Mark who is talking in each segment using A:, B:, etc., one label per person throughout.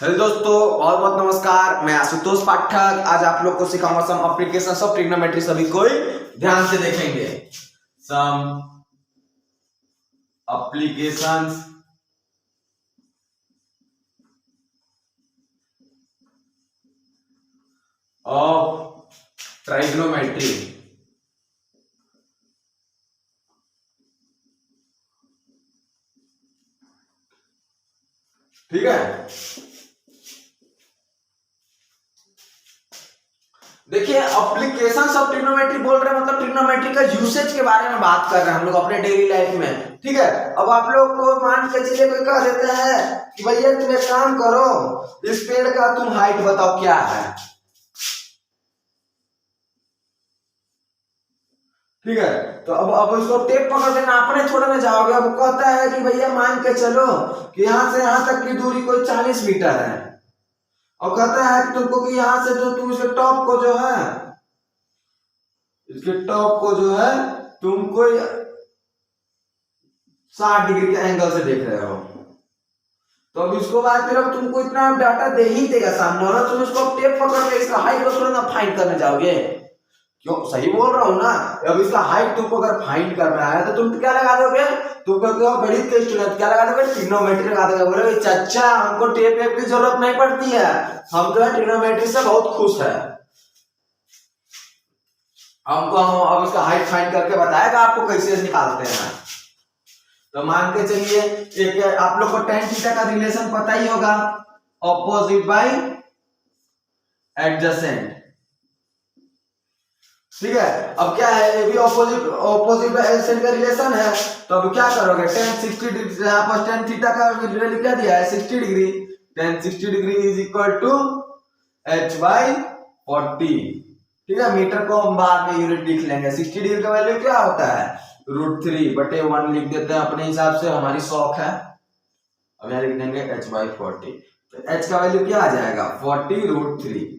A: Hello दोस्तों, बहुत बहुत नमस्कार। मैं आशुतोष पाठक। आज आप लोग को सिखाऊंगा सम एप्लीकेशंस ऑफ ट्रिग्नोमेट्री। सभी कोई ध्यान से देखेंगे। Some applications of trigonometry. ठीक है, देखिए एप्लीकेशंस ऑफ ट्रिग्नोमेट्री बोल रहे हैं, मतलब ट्रिग्नोमेट्री का यूसेज के बारे में बात कर रहे हैं हम लोग अपने डेली लाइफ में। ठीक है, अब आप लोग को मान के चलिए कोई कह देता है कि भैया तुम एक काम करो, इस पेड़ का तुम हाइट बताओ क्या है। ठीक है, तो अब इसको टेप पकड़ के नापने थोड़ा ना जाओगे। अब कहता है कि भैया मान के चलो कि यहाँ से यहाँ तक की दूरी कोई 40 मीटर है, और कहता है कि तुमको कि यहाँ से जो तुम इसके टॉप को जो है, इसके टॉप को जो है तुम कोई 60 डिग्री के एंगल से देख रहे हो। तो अब इसको बात फिर अब तुमको इतना डाटा दे ही देगा सामने वाला, तुम इसको टेप पकड़ के इसका हाइट को थोड़ा ना फाइंड करने जाओगे। क्यों, सही बोल रहा हूँ ना। अब इसका हाइट तुमको अगर फाइंड करना है तो तुम क्या लगा दोगे, तुम कहते हो गणित के स्टूडेंट क्या लगा दोगे, ट्रिग्नोमेट्री लगा दोगे। बोले चाचा हमको टेप वेप की जरूरत नहीं पड़ती है, हम जो है ट्रिग्नोमेट्री से बहुत खुश है। हमको अब इसका हाइट फाइंड करके बताएगा आपको कैसे निकालते हैं। तो मान के चलिए एक आप लोग को tan थीटा का रिलेशन पता ही होगा, ऑपोजिट बाय एडजेसेंट। ठीक है, अब क्या है, ये भी ऑपोजिट बाय एडजेसेंट का रिलेशन है। तो अब क्या करोगे, tan 60 डिग्री, यहाँ पर tan थीटा का वैल्यू क्या दिया है 60 degree. tan 60 degree is equal to h by 40। ठीक है, मीटर को हम बाद में यूनिट लिख लेंगे। 60 डिग्री का वैल्यू क्या होता है √3/1 लिख देते हैं अपने हिसाब से, हमारी शौक है। अब यहाँ लिख देंगे h बाई 40। तो h का वैल्यू क्या आ जाएगा 40√3।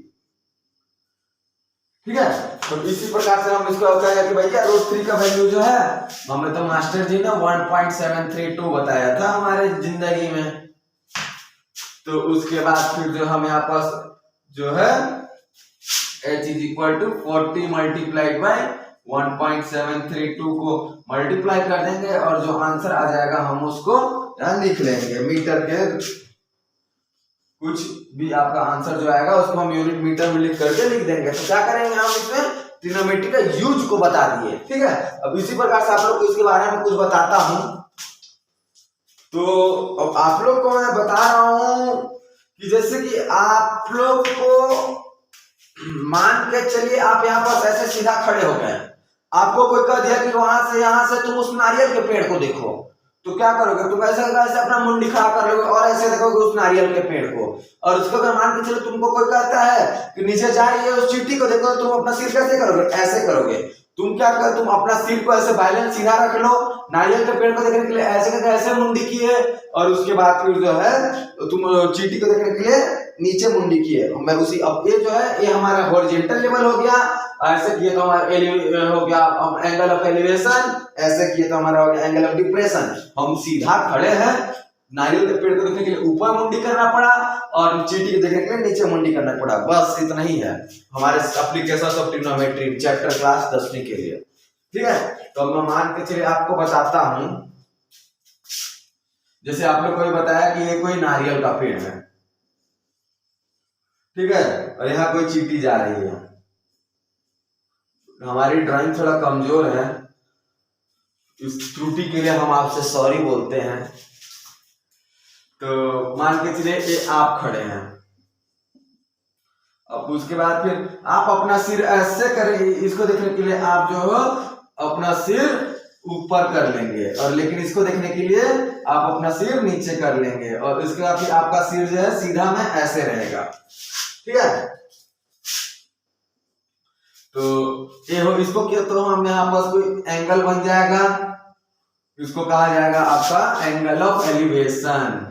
A: ठीक है, तो इसी प्रकार से हम इसको कहेंगे कि भैया √3 का वैल्यू जो है, हमें तो मास्टर जी ने 1.732 बताया था हमारे जिंदगी में। तो उसके बाद फिर जो हम यहाँ पास जो है h is equal to 40 multiplied by 1.732 को मल्टीप्लाई कर देंगे, और जो आंसर आ जाएगा हम उसको यहाँ लिख लेंगे मीटर के। कुछ भी आपका आंसर जो आएगा उसको हम यूनिट मीटर में लिख करके लिख देंगे। तो क्या करेंगे हम इसमें ट्रिग्नोमेट्री का यूज को बता दिए। ठीक है, अब इसी प्रकार से आप लोग को इसके बारे में कुछ बताता हूं। तो अब आप लोग को मैं बता रहा हूं कि जैसे कि आप लोग को मान के चलिए आप यहाँ पर ऐसे सीधा खड़े हो गए, आपको कोई कह दिया कि वहां से यहाँ से तुम उस नारियल के पेड़ को देखो। तो क्या करोगे, तुम ऐसे ऐसे अपना मुंडी खड़ा कर लोगे और ऐसे देखोगे उस नारियल के पेड़ को। और उसको अगर मान के चलो तुमको कोई कहता है कि नीचे जा रही है उस चींटी को देखो, तुम अपना सिर कैसे करोगे, ऐसे करोगे। तुम क्या कर, तुम अपना सिर को ऐसे बैलेंस सीधा रख लो, नारियल के पेड़ को देखने के लिए ऐसे करके ऐसे मुंडी किए, और उसके बाद फिर जो है तुम चींटी को देखने के लिए नीचे मुंडी किए। मैं उसी, अब ये जो है ये हमारा हॉरिजॉन्टल लेवल हो गया, ऐसे किए तो हमारा हो गया एंगल ऑफ एलिवेशन, ऐसे किए तो हमारा हो गया एंगल ऑफ डिप्रेशन। हम सीधा खड़े हैं, नारियल के पेड़ को देखने के लिए ऊपर मुंडी करना पड़ा और चींटी को देखने के लिए नीचे मुंडी करना पड़ा। बस इतना ही है हमारे applications of trigonometry chapter class 10वीं के लिए। ठीक है, तो मैं मान के चलिए आपको बताता हूं। जैसे आप लोग को बताया कि ये कोई नारियल का पेड़ है, ठीक है, और यहाँ कोई चींटी जा रही है। हमारी ड्राइंग थोड़ा कमजोर है, इस त्रुटि के लिए हम आपसे सॉरी बोलते हैं। तो मान के चलिए ये आप खड़े हैं, अब उसके बाद फिर आप अपना सिर ऐसे करेंगे, इसको देखने के लिए आप जो हो अपना सिर ऊपर कर लेंगे, और लेकिन इसको देखने के लिए आप अपना सिर नीचे कर लेंगे, और इसके बाद फिर आपका सिर जो है सीधा में ऐसे रहेगा। ठीक है, तो ये हो, इसको क्या, तो हम यहाँ पास कोई एंगल बन जाएगा, इसको कहा जाएगा आपका एंगल ऑफ एलिवेशन।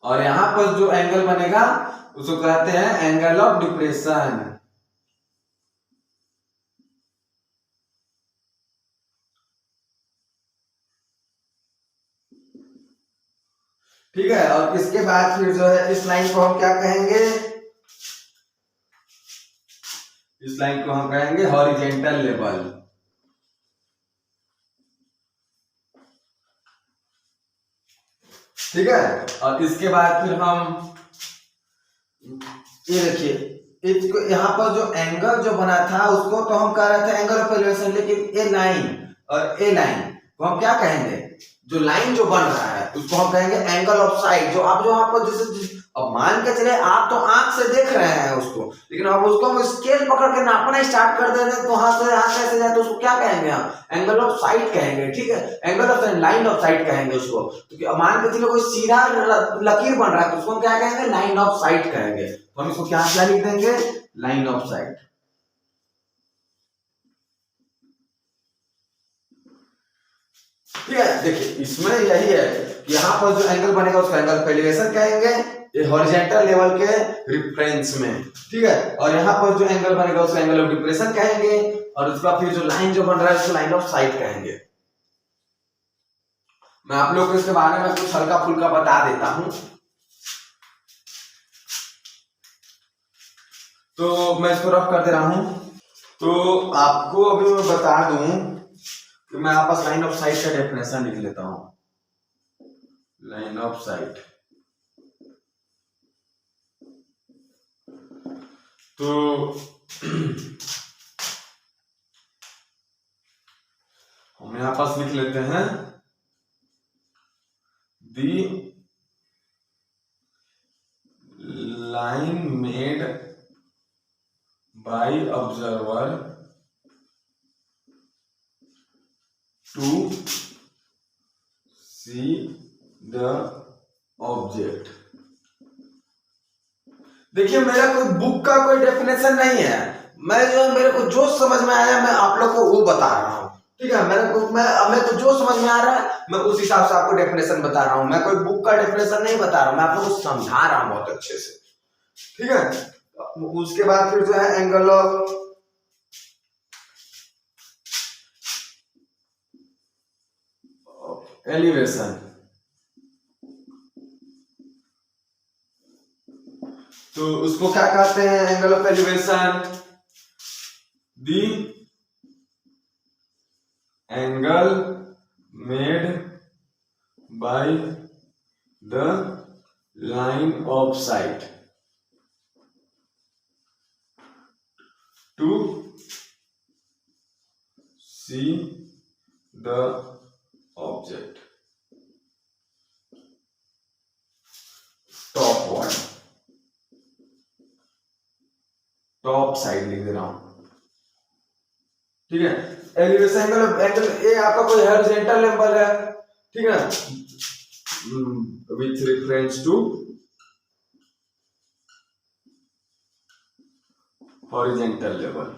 A: और यहाँ पर जो एंगल बनेगा उसको कहते हैं एंगल ऑफ डिप्रेशन। ठीक है, और इसके बाद फिर जो है इस लाइन को हम क्या कहेंगे, इस लाइन को हम कहेंगे हॉरिजेंटल लेवल। ठीक है, और इसके बाद फिर हम ये देखिए, इसको यहाँ पर जो एंगल जो बना था उसको तो हम कह रहे थे एंगल ऑफ एलिवेशन, लेकिन ए लाइन और ए लाइन को हम क्या कहेंगे, जो लाइन जो बन रहा है उसको हम कहेंगे एंगल ऑफ साइड। जो आप जो यहाँ पर जैसे अब मान के चले आप तो आंख से देख रहे हैं उसको, लेकिन अब उसको हम स्केल पकड़ के नापना स्टार्ट कर देते तो हाथ से हाथ कैसे जाए, तो उसको क्या कहेंगे हम एंगल ऑफ साइड कहेंगे। ठीक है, angle of line of side कहेंगे उसको। तो मान के चलो कोई सीधा लकीर बन रहा है तो उसको हम क्या कहेंगे, लाइन ऑफ साइड कहेंगे। तो हम इसको क्या लिख देंगे, लाइन ऑफ साइड। ठीक है, देखिए इसमें यही है कि यहाँ पर जो एंगल बनेगा उसको एंगल ऑफ एलिवेशन कहेंगे, ये हॉरिजॉन्टल लेवल के रिफरेंस में। ठीक है, और यहाँ पर जो एंगल बनेगा उसको एंगल ऑफ डिप्रेशन कहेंगे, और उसके बाद फिर जो लाइन जो बन रहा है उसको लाइन ऑफ साइट कहेंगे। मैं आप लोगों को इसके बारे में कुछ हल्का फुल्का बता देता हूं। तो मैं इसको रफ कर दे रहा हूं। तो आपको अभी मैं बता दूं कि मैं आपस लाइन ऑफ साइट का डेफिनेशन लिख लेता हूं। लाइन ऑफ साइट, तो हम यहां पास लिख लेते हैं the line made by observer to see the object. देखिए मेरा कोई बुक का कोई डेफिनेशन नहीं है, मैं जो मेरे को जो समझ में आया मैं आप लोग को वो बता रहा हूँ। ठीक है, मेरे को जो समझ में आ रहा है मैं उस हिसाब से आपको डेफिनेशन बता रहा हूँ। मैं कोई बुक का डेफिनेशन नहीं बता रहा हूँ, मैं आप लोग को समझा रहा हूँ बहुत अच्छे से। ठीक है, उसके बाद फिर जो है एंगल ऑफ एलिवेशन, तो उसको क्या कहते हैं, angle of elevation the angle made by the line of sight to see the object. Top one, top side लिख दे रहा हूं। ठीक है, एलिवेशन एंगल ए आपका कोई हॉरिजॉन्टल लेवल है। ठीक है, with reference to horizontal level.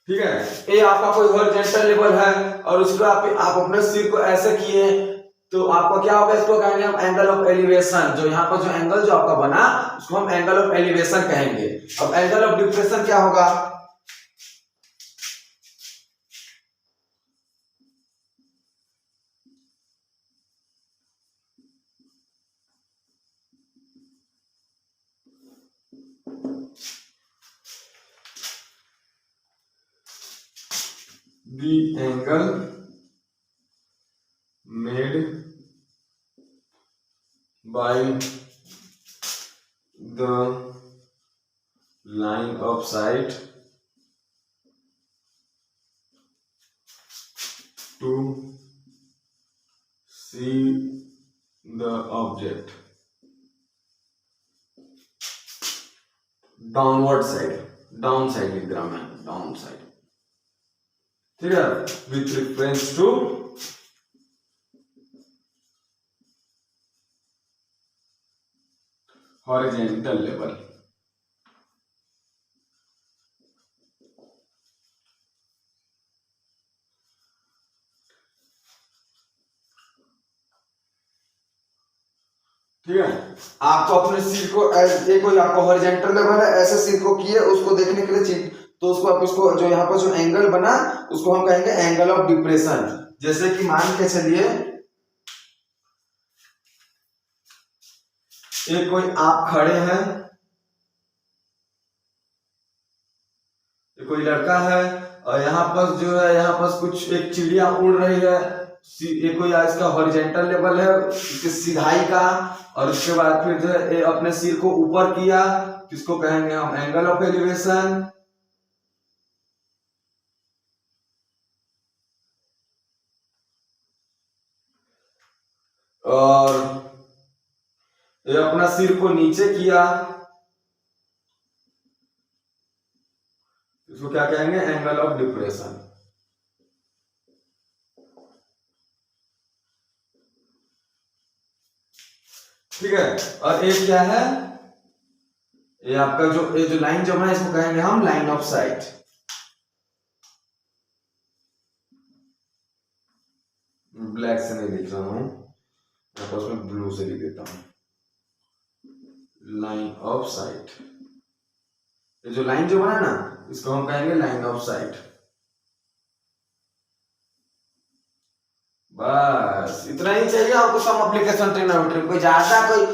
A: ठीक है, ए आपका कोई हॉरिजॉन्टल लेवल है और उसको आप अपने सिर को ऐसे किए तो आपको क्या होगा, इसको कहेंगे हम एंगल ऑफ एलिवेशन। जो यहाँ पर जो एंगल जो आपका बना उसको हम एंगल ऑफ एलिवेशन कहेंगे। अब एंगल ऑफ डिप्रेशन क्या होगा, the angle made by the line of sight to see the object। Downward side, down side लिख रहा मैं, डाउन साइड। ठीक है, with reference to horizontal level. ठीक है। आपको अपने सिर को ये कोई आपको हॉरिजॉन्टल लेवल है, ऐसे सिर को किए उसको देखने के लिए तो उसको आप इसको जो यहाँ पर जो एंगल बना उसको हम कहेंगे एंगल ऑफ डिप्रेशन। जैसे कि मान के चलिए ये कोई आप खड़े हैं, ये कोई लड़का है और यहाँ पर जो है यहाँ पर कुछ एक चिड़िया उड़ रही है, ये कोई इसका हॉरिजॉन्टल लेवल है इसकी सीधाई का, और उसके बाद फिर जो है ये अपने सिर को ऊपर किया, किसको कहेंगे हम एंगल ऑफ एलिवेशन। और ये अपना सिर को नीचे किया, इसको क्या कहेंगे एंगल ऑफ डिप्रेशन। ठीक है। और एक क्या है, ये आपका ये जो लाइन जो बना इसको कहेंगे हम लाइन ऑफ साइट। ब्लैक से नहीं लिख रहा हूं, उसमें ब्लू से लिख देता हूं, लाइन ऑफ साइट। ये जो लाइन जो बना ना इसको हम कहेंगे लाइन ऑफ साइट। बस इतना ही चाहिए आपको सम एप्लीकेशन ट्रिग्नोमेट्री। कोई ज्यादा कोई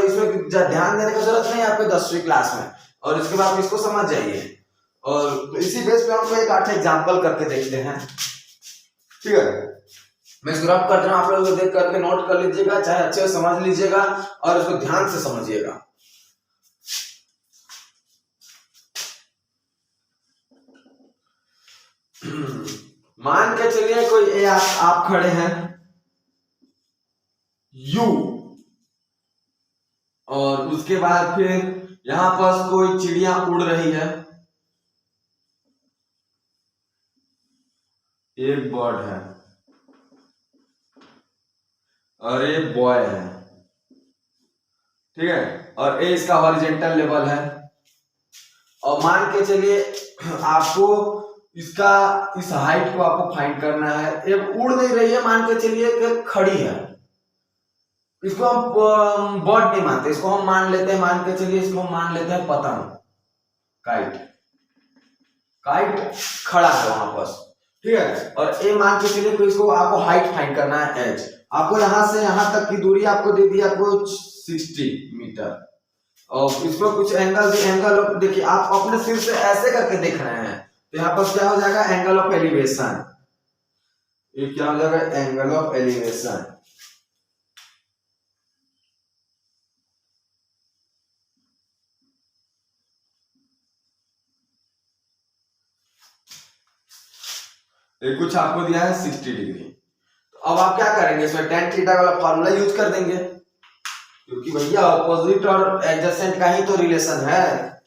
A: इसमें ध्यान देने की जरूरत नहीं है आपको 10वीं क्लास में, और इसके बाद इसको समझ जाइए। और तो इसी बेस पे हम एक 8 एग्जांपल करके देखते हैं। ठीक है, मैं इसको रब कर रहा हूं, आप लोग देख करके नोट कर लीजिएगा, चाहे अच्छे से समझ लीजिएगा और इसको ध्यान से समझिएगा। मान के चलिए कोई आप खड़े हैं यू, और उसके बाद फिर यहां पर कोई चिड़िया उड़ रही है, एक बर्ड है और ये बॉय है। ठीक है, और ये इसका हॉरिजॉन्टल लेवल है। और मान के चलिए आपको इसका इस हाइट को आपको फाइंड करना है। ये उड़ नहीं रही है, मान के चलिए कि खड़ी है, इसको हम बर्ड नहीं मानते, इसको हम मान लेते हैं, मान के चलिए इसको हम मान लेते हैं पतंग, काइट। काइट खड़ा है वहां पर। ठीक है, और ये मान के चलिए कोई इसको आपको हाइट फाइंड करना है, एज आपको यहां से यहां तक की दूरी आपको दे दिया कुछ 60 मीटर, और इसमें कुछ एंगल देखिए आप अपने सिर से ऐसे करके देख रहे हैं, तो यहाँ पर क्या हो जाएगा एंगल ऑफ एलिवेशन। ये क्या हो जाएगा एंगल ऑफ एलिवेशन। ये कुछ आपको दिया है 60 डिग्री। तो अब आप क्या करेंगे, इसमें tan थीटा वाला फॉर्मूला यूज कर देंगे, क्योंकि भैया ऑपोजिट और एडजेसेंट का ही तो रिलेशन है,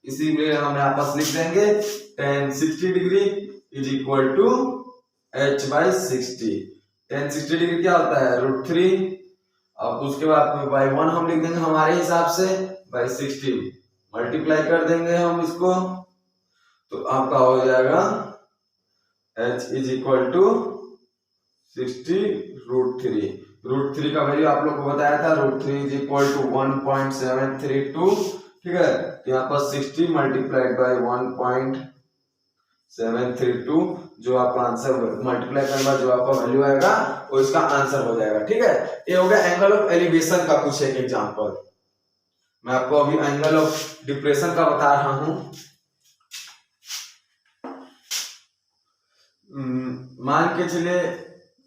A: इसीलिए हम यहाँ पर लिख देंगे tan 60 degree is equal to h by 60। tan 60 degree क्या होता है √3, अब उसके बाद बाई 1 हम लिख देंगे हमारे हिसाब से, बाई 60 मल्टीप्लाई कर देंगे हम इसको, तो आपका हो जाएगा h इज इक्वल टू 60 √3। √3 का वैल्यू आप लोग को बताया था, √3 इज इक्वल टू 1.732। ठीक है, यहाँ पर 60 मल्टीप्लाइड बाई 1.732, जो आपका आंसर मल्टीप्लाई करने बाद जो आपका वैल्यू आएगा वो इसका आंसर हो जाएगा। ठीक है, ये हो गया एंगल ऑफ एलिवेशन का कुछ एक एग्जांपल। मैं आपको अभी एंगल ऑफ डिप्रेशन का बता रहा हूं। मान के चलिए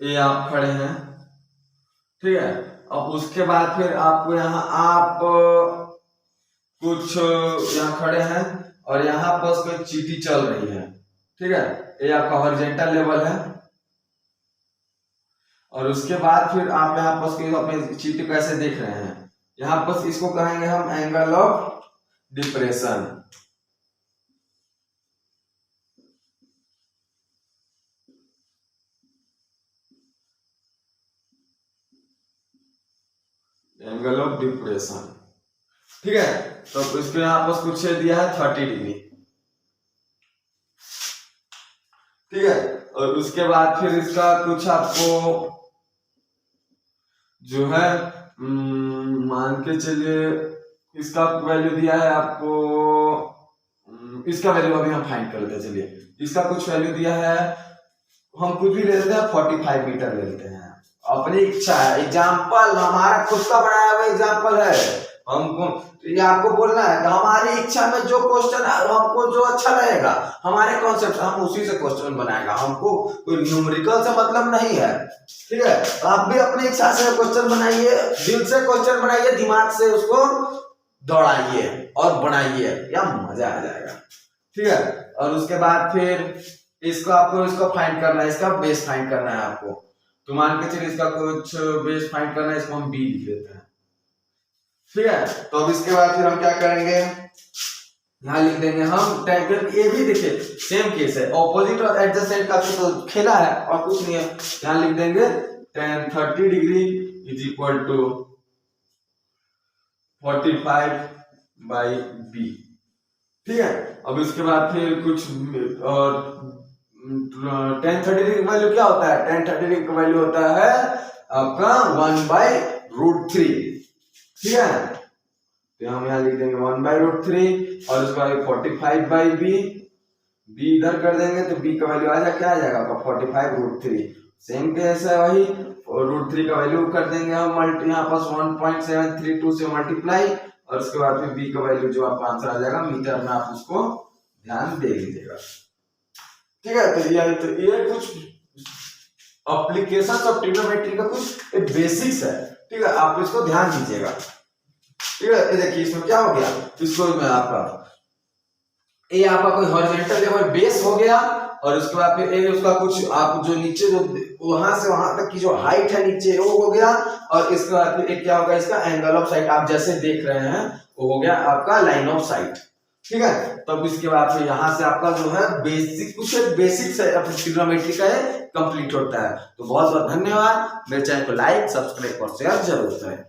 A: ये आप खड़े हैं, ठीक है, अब उसके बाद फिर आपको यहाँ आप कुछ यहाँ खड़े हैं और यहाँ पर कोई चींटी चल रही है। ठीक है, ये आपका हॉरिजॉन्टल लेवल है, और उसके बाद फिर आप यहाँ पर अपने चींटी को ऐसे देख रहे हैं, यहाँ पर इसको कहेंगे हम angle of depression. Angle of depression. ठीक है, तो इसके यहाँ पर कुछ दिया है 30 डिग्री। ठीक है, और उसके बाद फिर इसका कुछ आपको जो है मान के चलिए इसका वैल्यू दिया है आपको, इसका वैल्यू अभी हम फाइंड कर लेते हैं। चलिए इसका कुछ वैल्यू दिया है, हम कुछ भी ले लेते हैं, 45 मीटर ले लेते हैं, अपनी इच्छा है। एग्जाम्पल हमारा खुद का बनाया हुआ एग्जाम्पल है, हमको ये आपको बोलना है कि हमारी इच्छा में जो क्वेश्चन हमको जो अच्छा लगेगा, हमारे कॉन्सेप्ट हम उसी से क्वेश्चन बनाएगा, हमको कोई न्यूमेरिकल से मतलब नहीं है, ठीक है। तो आप भी अपनी इच्छा से क्वेश्चन बनाइए, दिल से क्वेश्चन बनाइए, दिमाग से उसको दौड़ाइए और बनाइए, या मजा आ जाएगा, ठीक है। और उसके बाद फिर इसको आपको इसको फाइंड करना है, इसका बेस फाइंड करना है आपको। तो मान के चलिए इसका कुछ बेस फाइंड करना है, इसको हम बी लिख लेते हैं, ठीक है। तो अब इसके बाद फिर हम क्या करेंगे, यहाँ लिख देंगे हम tan, ये भी देखिए सेम केस है, ऑपोजिट और एडजेसेंट का तो खेला है और कुछ नहीं है। यहाँ लिख देंगे tan 30 degree is equal to 45 by b, ठीक है। अब इसके बाद फिर कुछ और tan 30 डिग्री का वैल्यू क्या होता है, tan 30 डिग्री का वैल्यू होता है आपका 1/√3, ठीक है। तो हम यहाँ लिख देंगे 1/√3 और उसके बाद 45 बाई बी, बी इधर कर देंगे तो बी का वैल्यू आ जाए, क्या आ जाएगा आपका 45√3। सेम केस है वही, √3 का वैल्यू कर देंगे हम यहाँ पास 1.732 से मल्टीप्लाई, और उसके बाद फिर बी का वैल्यू जो आपका आंसर आ जाएगा मीटर में, आप उसको ध्यान दे लीजिएगा, ठीक है। तो ये कुछ एप्लीकेशन ऑफ ट्रिग्नोमेट्री का कुछ बेसिक्स है, ठीक है, आप इसको ध्यान दीजिएगा, ठीक है। ये देखिए इसमें क्या हो गया, इसको में आपका ये आपका कोई हॉरिजॉन्टल लेवल बेस हो गया, और उसके बाद फिर ये उसका कुछ आप जो नीचे जो वहां से वहां तक की जो हाइट है नीचे वो हो गया, और इसके बाद फिर एक क्या होगा, इसका एंगल ऑफ साइट आप जैसे देख रहे हैं वो हो गया आपका लाइन ऑफ साइट, ठीक है। तब इसके बाद फिर यहाँ से आपका जो है बेसिक कुछ बेसिक्स है अपनी ट्रिग्नोमेट्री का कंप्लीट होता है। तो बहुत बहुत धन्यवाद, मेरे चैनल को लाइक सब्सक्राइब और शेयर जरूर करें।